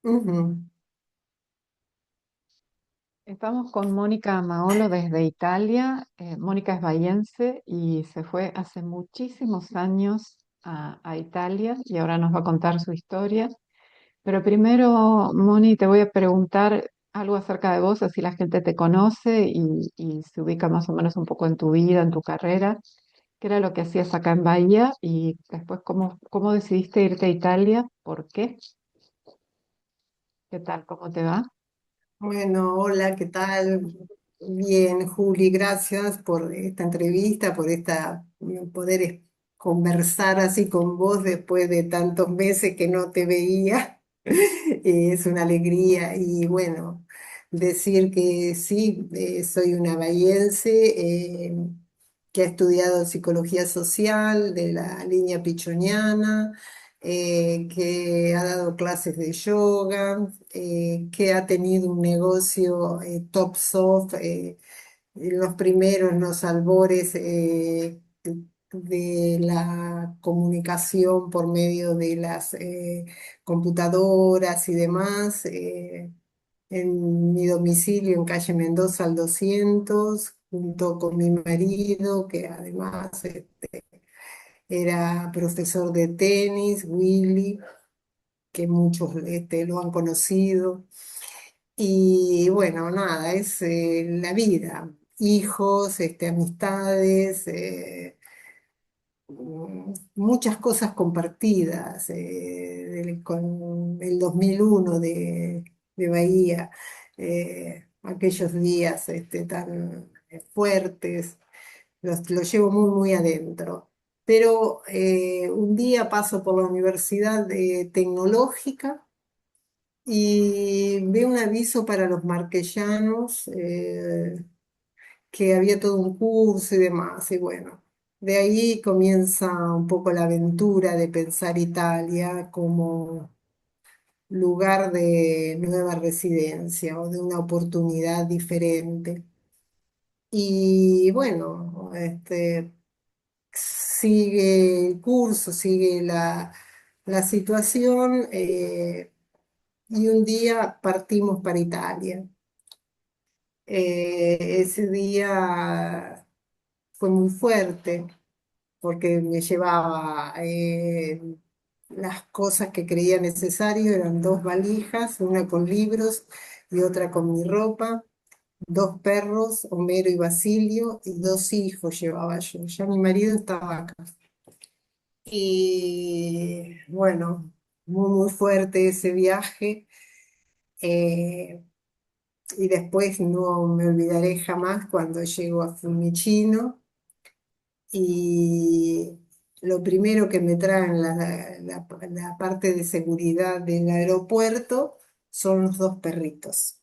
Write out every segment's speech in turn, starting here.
Ujú. Estamos con Mónica Maolo desde Italia. Mónica es bahiense y se fue hace muchísimos años a Italia y ahora nos va a contar su historia. Pero primero, Moni, te voy a preguntar algo acerca de vos, así la gente te conoce y se ubica más o menos un poco en tu vida, en tu carrera. ¿Qué era lo que hacías acá en Bahía? Y después, ¿cómo decidiste irte a Italia? ¿Por qué? ¿Qué tal? ¿Cómo te va? Bueno, hola, ¿qué tal? Bien, Juli, gracias por esta entrevista, por poder conversar así con vos después de tantos meses que no te veía. Es una alegría y bueno, decir que sí, soy una bahiense que ha estudiado psicología social de la línea pichoniana, que ha dado clases de yoga, que ha tenido un negocio Top Soft, en los primeros, en los albores de la comunicación por medio de las computadoras y demás. En mi domicilio en calle Mendoza al 200 junto con mi marido, que además era profesor de tenis, Willy, que muchos lo han conocido. Y bueno, nada, es la vida, hijos, amistades, muchas cosas compartidas, con el 2001 de Bahía, aquellos días tan fuertes, los llevo muy, muy adentro. Pero un día paso por la Universidad Tecnológica y veo un aviso para los marquellanos, que había todo un curso y demás, y bueno, de ahí comienza un poco la aventura de pensar Italia como lugar de nueva residencia o de una oportunidad diferente. Y bueno, sigue el curso, sigue la situación, y un día partimos para Italia. Ese día fue muy fuerte porque me llevaba las cosas que creía necesario, eran dos valijas, una con libros y otra con mi ropa, dos perros, Homero y Basilio, y dos hijos llevaba yo. Ya mi marido estaba acá. Y bueno, muy, muy fuerte ese viaje. eh, y después no me olvidaré jamás cuando llego a Fiumicino. Y lo primero que me traen la parte de seguridad del aeropuerto son los dos perritos.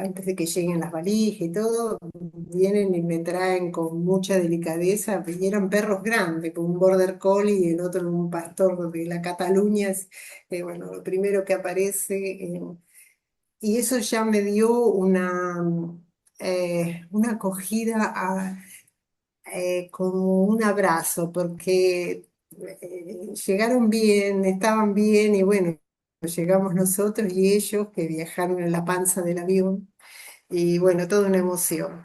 Antes de que lleguen las valijas y todo, vienen y me traen con mucha delicadeza. Y eran perros grandes, con un border collie y el otro un pastor de la Cataluña. Bueno, lo primero que aparece. Y eso ya me dio una acogida como un abrazo, porque llegaron bien, estaban bien, y bueno, llegamos nosotros y ellos que viajaron en la panza del avión, y bueno, toda una emoción.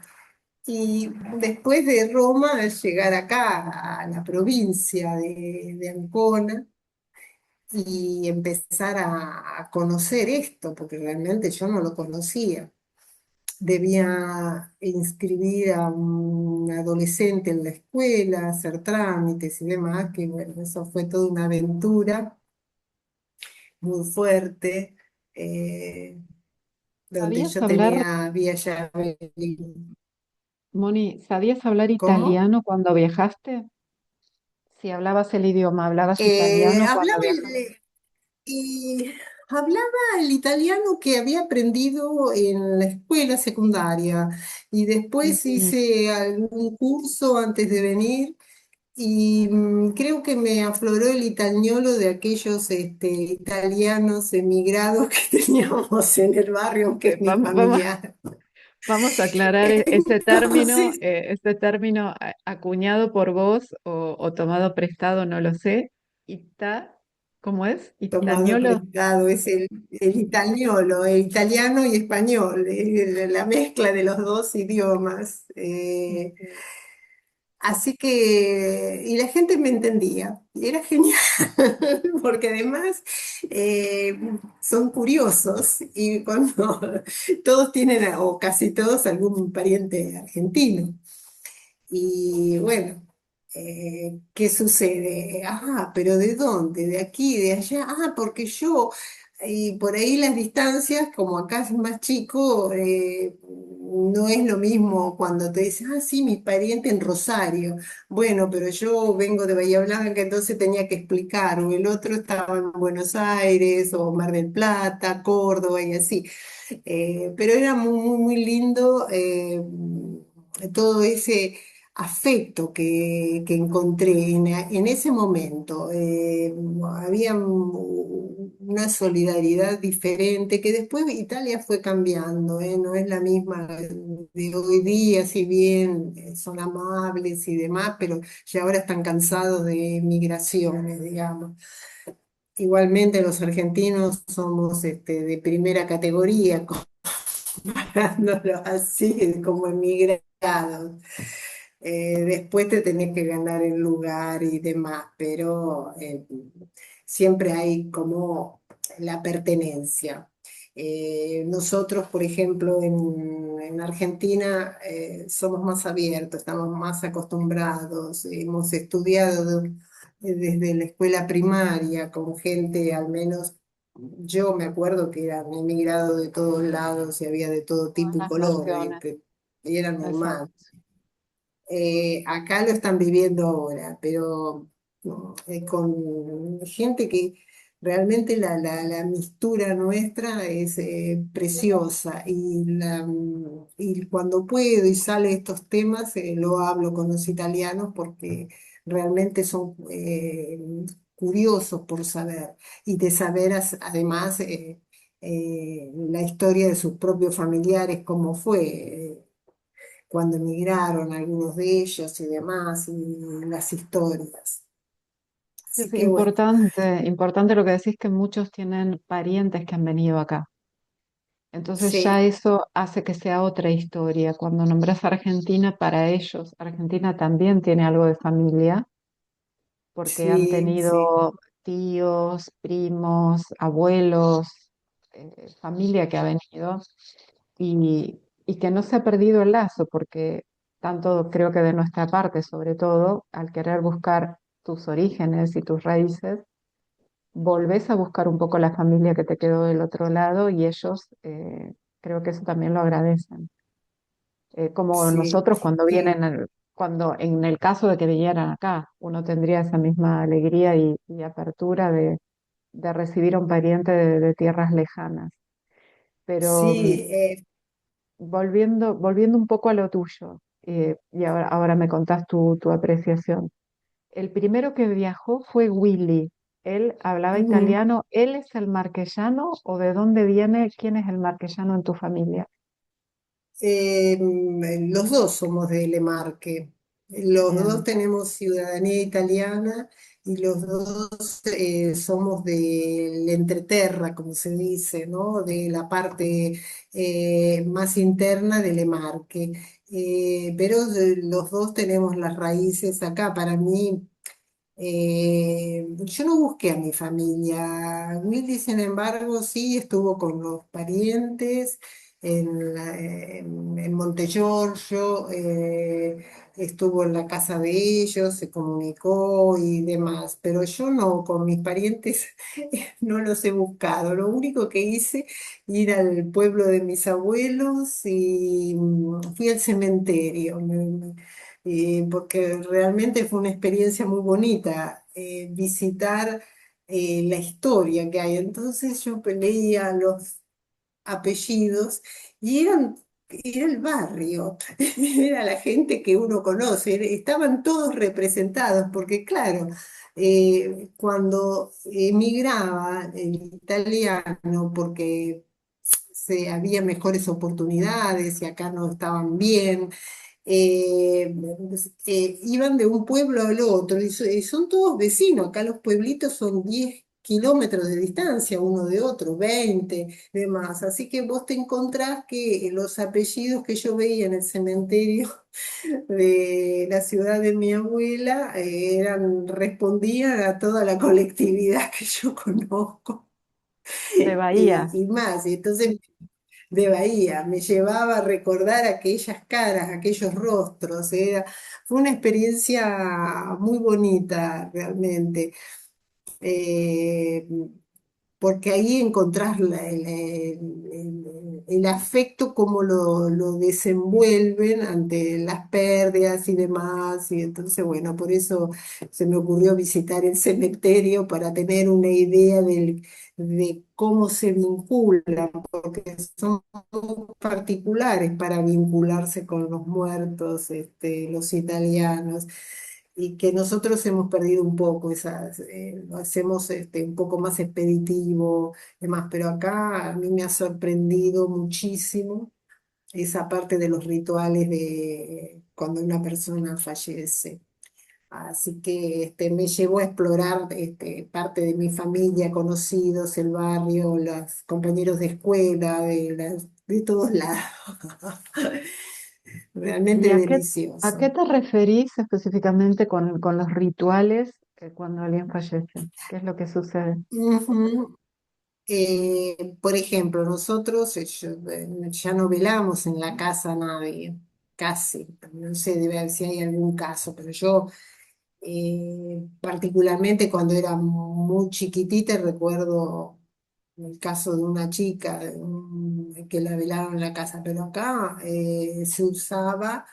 Y después de Roma, llegar acá a la provincia de Ancona y empezar a conocer esto, porque realmente yo no lo conocía. Debía inscribir a un adolescente en la escuela, hacer trámites y demás, que bueno, eso fue toda una aventura muy fuerte, eh, donde ¿Sabías yo hablar, había ya... Moni, sabías hablar ¿Cómo? italiano cuando viajaste? Si hablabas el idioma, ¿hablabas italiano cuando Hablaba viajaste? y hablaba el italiano que había aprendido en la escuela secundaria, y después Mm, hice algún curso antes de venir. Y creo que me afloró el itañolo de aquellos italianos emigrados que teníamos en el barrio, que es mi Vamos, vamos, familiar. vamos a aclarar Entonces, ese término acuñado por vos o tomado prestado, no lo sé. ¿Cómo es? tomado Itañolo. prestado, es el italiano, el italiano y español, la mezcla de los dos idiomas. Así que, y la gente me entendía, y era genial, porque además eh, son curiosos y cuando todos tienen, o casi todos, algún pariente argentino. Y bueno, ¿qué sucede? Ah, pero ¿de dónde? ¿De aquí? ¿De allá? Ah, porque yo, y por ahí las distancias, como acá es más chico, no es lo mismo cuando te dicen, ah, sí, mi pariente en Rosario. Bueno, pero yo vengo de Bahía Blanca, entonces tenía que explicar, o el otro estaba en Buenos Aires, o Mar del Plata, Córdoba y así. Pero era muy, muy, muy lindo todo ese afecto que encontré en ese momento. Había una solidaridad diferente que después Italia fue cambiando, no es la misma de hoy día, si bien son amables y demás, pero ya ahora están cansados de migraciones, digamos. Igualmente los argentinos somos de primera categoría, comparándolo así como emigrados. Después te tenés que ganar el lugar y demás, pero siempre hay como la pertenencia. Nosotros, por ejemplo, en Argentina somos más abiertos, estamos más acostumbrados, hemos estudiado desde la escuela primaria con gente, al menos yo me acuerdo que eran emigrados de todos lados y había de todo Todas tipo y las color, naciones. y era normal. Exacto. Acá lo están viviendo ahora, pero con gente que realmente la mistura nuestra es preciosa y cuando puedo y sale estos temas, lo hablo con los italianos porque realmente son curiosos por saber y de saber además la historia de sus propios familiares, cómo fue. Cuando emigraron algunos de ellos y demás, y las historias. Así Es que bueno, importante, importante lo que decís que muchos tienen parientes que han venido acá. Entonces ya sí, eso hace que sea otra historia. Cuando nombras Argentina, para ellos, Argentina también tiene algo de familia, porque han sí, sí, tenido tíos, primos, abuelos, familia que ha venido y que no se ha perdido el lazo, porque tanto creo que de nuestra parte, sobre todo, al querer buscar tus orígenes y tus raíces, volvés a buscar un poco la familia que te quedó del otro lado y ellos creo que eso también lo agradecen. Como sí, nosotros cuando sí, vienen, cuando en el caso de que vinieran acá, uno tendría esa misma alegría y apertura de recibir a un pariente de tierras lejanas. Pero sí. volviendo un poco a lo tuyo, y ahora me contás tu apreciación. El primero que viajó fue Willy. Él hablaba Ujú. italiano. ¿Él es el marquesano o de dónde viene? ¿Quién es el marquesano en tu familia? Los dos somos de Lemarque. Los dos Bien, tenemos ciudadanía italiana y los dos somos del entreterra, como se dice, ¿no? De la parte más interna de Lemarque. Pero los dos tenemos las raíces acá. Para mí, yo no busqué a mi familia. Willy, sin embargo, sí estuvo con los parientes en Montegiorgio, estuvo en la casa de ellos, se comunicó y demás, pero yo no, con mis parientes no los he buscado. Lo único que hice, ir al pueblo de mis abuelos y fui al cementerio. Porque realmente fue una experiencia muy bonita visitar la historia que hay. Entonces yo leía los apellidos y era el barrio, era la gente que uno conoce, estaban todos representados, porque claro, cuando emigraba el italiano, porque había mejores oportunidades y acá no estaban bien, iban de un pueblo al otro y son todos vecinos. Acá los pueblitos son 10 kilómetros de distancia uno de otro, 20 demás. Así que vos te encontrás que los apellidos que yo veía en el cementerio de la ciudad de mi abuela respondían a toda la colectividad que yo conozco De Bahía, y más. Y entonces de Bahía, me llevaba a recordar aquellas caras, aquellos rostros. Fue una experiencia muy bonita realmente. Eh, Porque ahí encontrás el afecto, como lo desenvuelven ante las pérdidas y demás. Y entonces, bueno, por eso se me ocurrió visitar el cementerio para tener una idea de cómo se vinculan, porque son muy particulares para vincularse con los muertos, los italianos y que nosotros hemos perdido un poco lo hacemos un poco más expeditivo, demás, pero acá a mí me ha sorprendido muchísimo esa parte de los rituales de cuando una persona fallece. Así que me llevó a explorar parte de mi familia, conocidos, el barrio, los compañeros de escuela, de todos lados. ¿y Realmente a qué delicioso. te referís específicamente con los rituales cuando alguien fallece? ¿Qué es lo que sucede? Ujú. Por ejemplo, nosotros ya no velamos en la casa a nadie, casi. No sé debe haber si hay algún caso, pero yo particularmente cuando era muy chiquitita recuerdo el caso de una chica que la velaron en la casa, pero acá se usaba,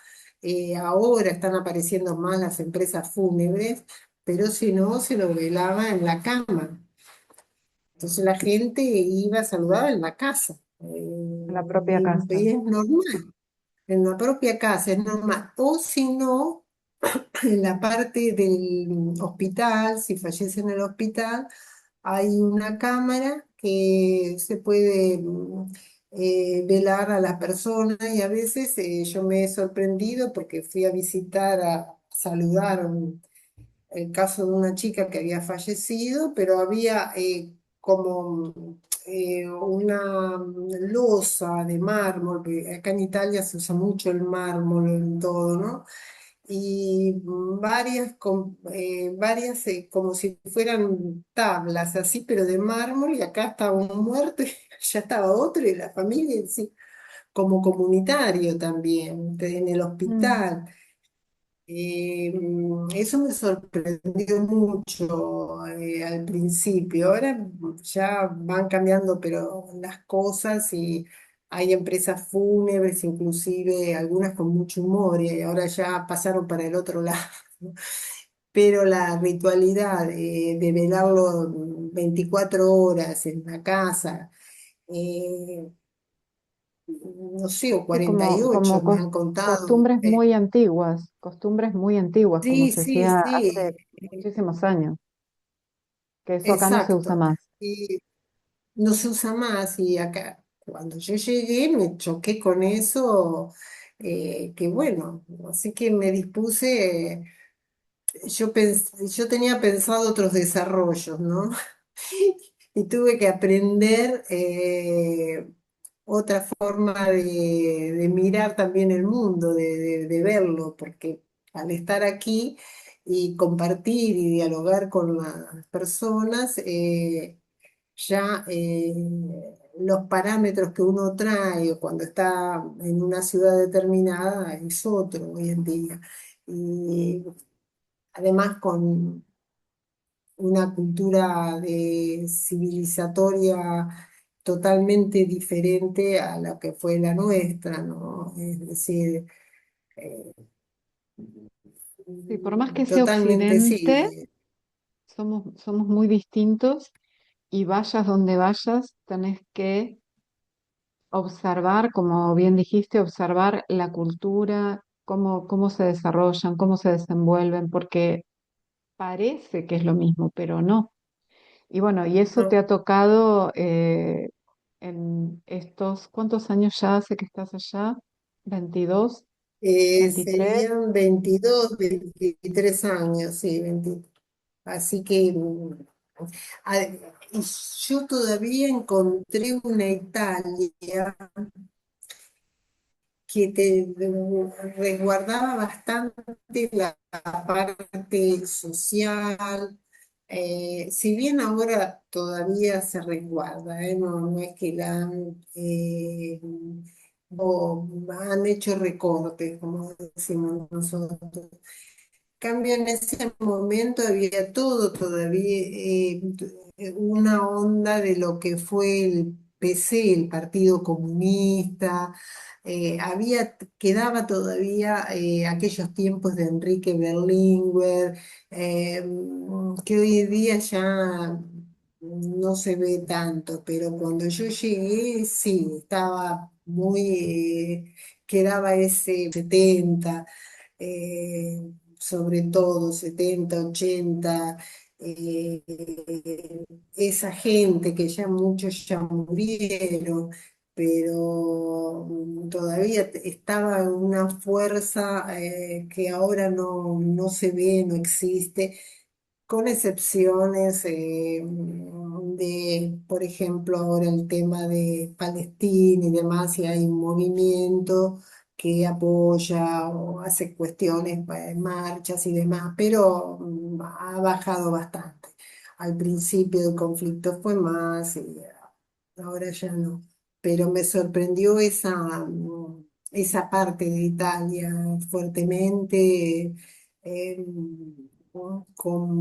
ahora están apareciendo más las empresas fúnebres, pero si no, se lo velaba en la cama. Entonces la gente iba a saludar en la casa. En la propia casa. Y es normal, en la propia casa es normal. O si no, en la parte del hospital, si fallece en el hospital, hay una cámara que se puede velar a la persona y a veces yo me he sorprendido porque fui a visitar, a saludar el caso de una chica que había fallecido, pero había como una losa de mármol, que acá en Italia se usa mucho el mármol en todo, ¿no? Y varias como si fueran tablas así, pero de mármol, y acá estaba un muerto y ya estaba otro, y la familia, sí, como comunitario también, en el Mm. hospital. Eso me sorprendió mucho al principio. Ahora ya van cambiando, pero las cosas y hay empresas fúnebres, inclusive algunas con mucho humor, y ahora ya pasaron para el otro lado. Pero la ritualidad de velarlo 24 horas en la casa, eh, no sé, o Sí, 48 me han contado. costumbres muy antiguas, como Sí, se sí, hacía sí. hace muchísimos años, que eso acá no se usa Exacto. más. Y no se usa más y acá, cuando yo llegué, me choqué con eso, que bueno, así que me dispuse, yo tenía pensado otros desarrollos, ¿no? Y tuve que aprender otra forma de mirar también el mundo, de verlo, porque al estar aquí y compartir y dialogar con las personas, ya los parámetros que uno trae cuando está en una ciudad determinada es otro hoy en día. Y además con una cultura civilizatoria totalmente diferente a la que fue la nuestra, ¿no? Es decir, eh, Sí, por más que sea totalmente Occidente, sí. somos muy distintos y vayas donde vayas, tenés que observar, como bien dijiste, observar la cultura, cómo se desarrollan, cómo se desenvuelven, porque parece que es lo mismo, pero no. Y bueno, y eso te ¿No? ha tocado en estos, ¿cuántos años ya hace que estás allá? 22, 23. Serían 22 23 años, sí, 20. Así que Ah, y yo todavía encontré una Italia que te resguardaba bastante la parte social. Si bien ahora todavía se resguarda, no es que la han hecho recortes, como decimos nosotros. Cambio en ese momento había todo todavía, una onda de lo que fue el PC, el Partido Comunista. Quedaba todavía aquellos tiempos de Enrique Berlinguer, que hoy en día ya no se ve tanto, pero cuando yo llegué, sí, estaba muy, quedaba ese 70, sobre todo 70 80, eh, esa gente que ya muchos ya murieron, pero todavía estaba una fuerza que ahora no se ve, no existe, con excepciones de, por ejemplo, ahora el tema de Palestina y demás, y hay un movimiento que apoya o hace cuestiones, marchas y demás, pero ha bajado bastante. Al principio del conflicto fue más, y ahora ya no. Pero me sorprendió esa parte de Italia fuertemente. eh, con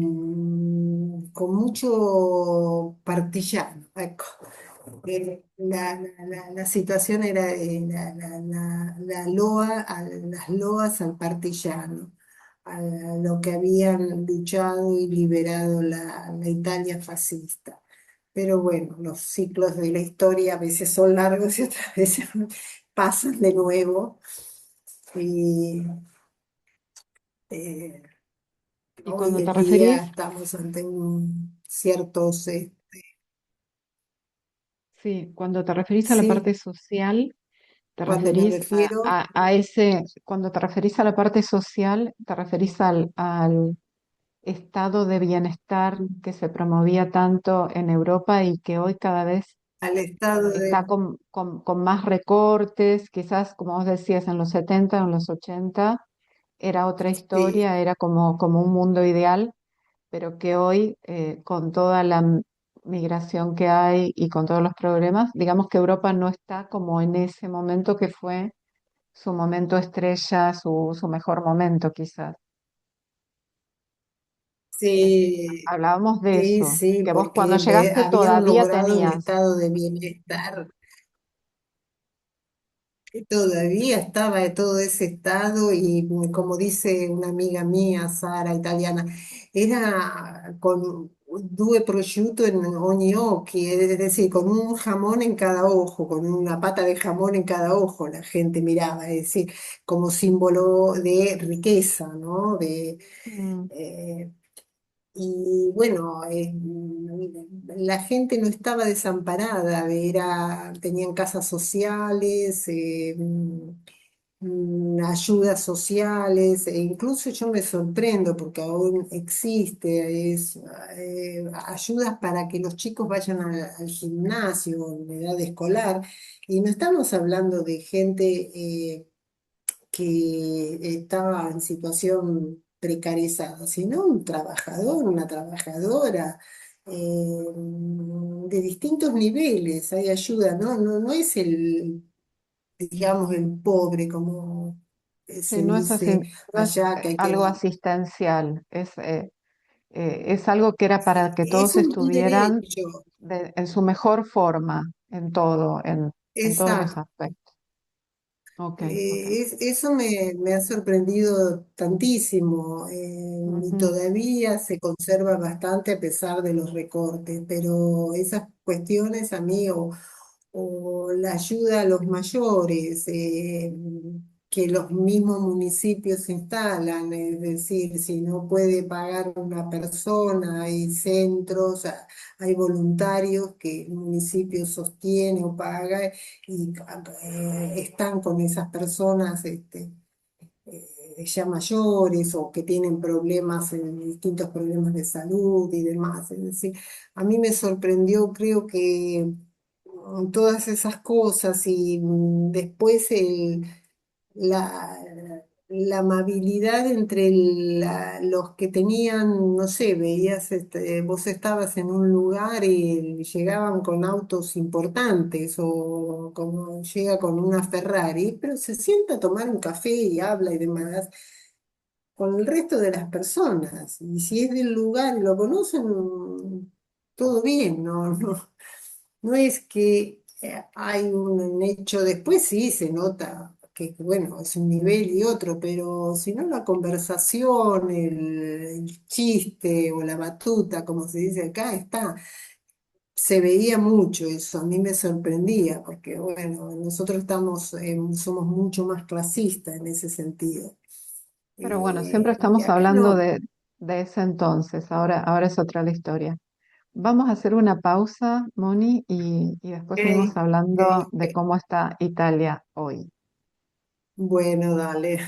mucho partillano. Ecco. La situación era la loa, las loas al partillano, a lo que habían luchado y liberado la Italia fascista. Pero bueno, los ciclos de la historia a veces son largos y otras veces pasan de nuevo. Y eh, Y hoy cuando te en día referís, estamos ante un ciertos, sí, cuando te referís a la parte sí, social, te cuando me referís refiero a ese, cuando te referís a la parte social, te referís al estado de bienestar que se promovía tanto en Europa y que hoy cada vez al estado está de, con más recortes, quizás como vos decías en los 70 o en los 80 era otra sí, historia, era como un mundo ideal, pero que hoy con toda la migración que hay y con todos los problemas, digamos que Europa no está como en ese momento que fue su momento estrella, su mejor momento quizás. Es- sí, Hablábamos de sí, eso, sí, que vos cuando porque llegaste habían todavía logrado un tenías. estado de bienestar. Todavía estaba de todo ese estado y como dice una amiga mía, Sara, italiana, era con due prosciutto en ogni occhi, es decir, con un jamón en cada ojo, con una pata de jamón en cada ojo, la gente miraba, es decir, como símbolo de riqueza, ¿no? Mm, Eh, y bueno, la gente no estaba desamparada, tenían casas sociales, ayudas sociales, e incluso yo me sorprendo porque aún existe, ayudas para que los chicos vayan al gimnasio en edad escolar. Y no estamos hablando de gente que estaba en situación precarizada, sino un trabajador, una trabajadora, de distintos niveles, hay ayuda, no es digamos, el pobre, como sí, se no es así, dice no es allá, que hay que algo dar. asistencial, es algo que era para que Es todos un estuvieran derecho, en su mejor forma, en todo, en todos los exacto. aspectos. Ok, ok. Eso me ha sorprendido tantísimo, y Ujú. todavía se conserva bastante a pesar de los recortes, pero esas cuestiones a mí, o la ayuda a los mayores, que los mismos municipios instalan, es decir, si no puede pagar una persona, hay centros, hay voluntarios que el municipio sostiene o paga y están con esas personas. ya mayores o que tienen problemas, distintos problemas de salud y demás. Es decir, a mí me sorprendió, creo que todas esas cosas y después la, la amabilidad entre los que tenían, no sé, veías, vos estabas en un lugar y llegaban con autos importantes o como llega con una Ferrari, pero se sienta a tomar un café y habla y demás con el resto de las personas. Y si es del lugar y lo conocen, todo bien, no es que hay un hecho después, sí se nota que, bueno, es un nivel y otro, pero si no la conversación, el chiste o la batuta, como se dice acá, está. Se veía mucho eso, a mí me sorprendía, porque bueno, nosotros somos mucho más clasistas en ese sentido. Pero bueno, siempre Y estamos acá hablando no. de ese entonces, ahora es otra la historia. Vamos a hacer una pausa, Moni, y después seguimos Ok, hablando de ok. cómo está Italia hoy. Bueno, dale.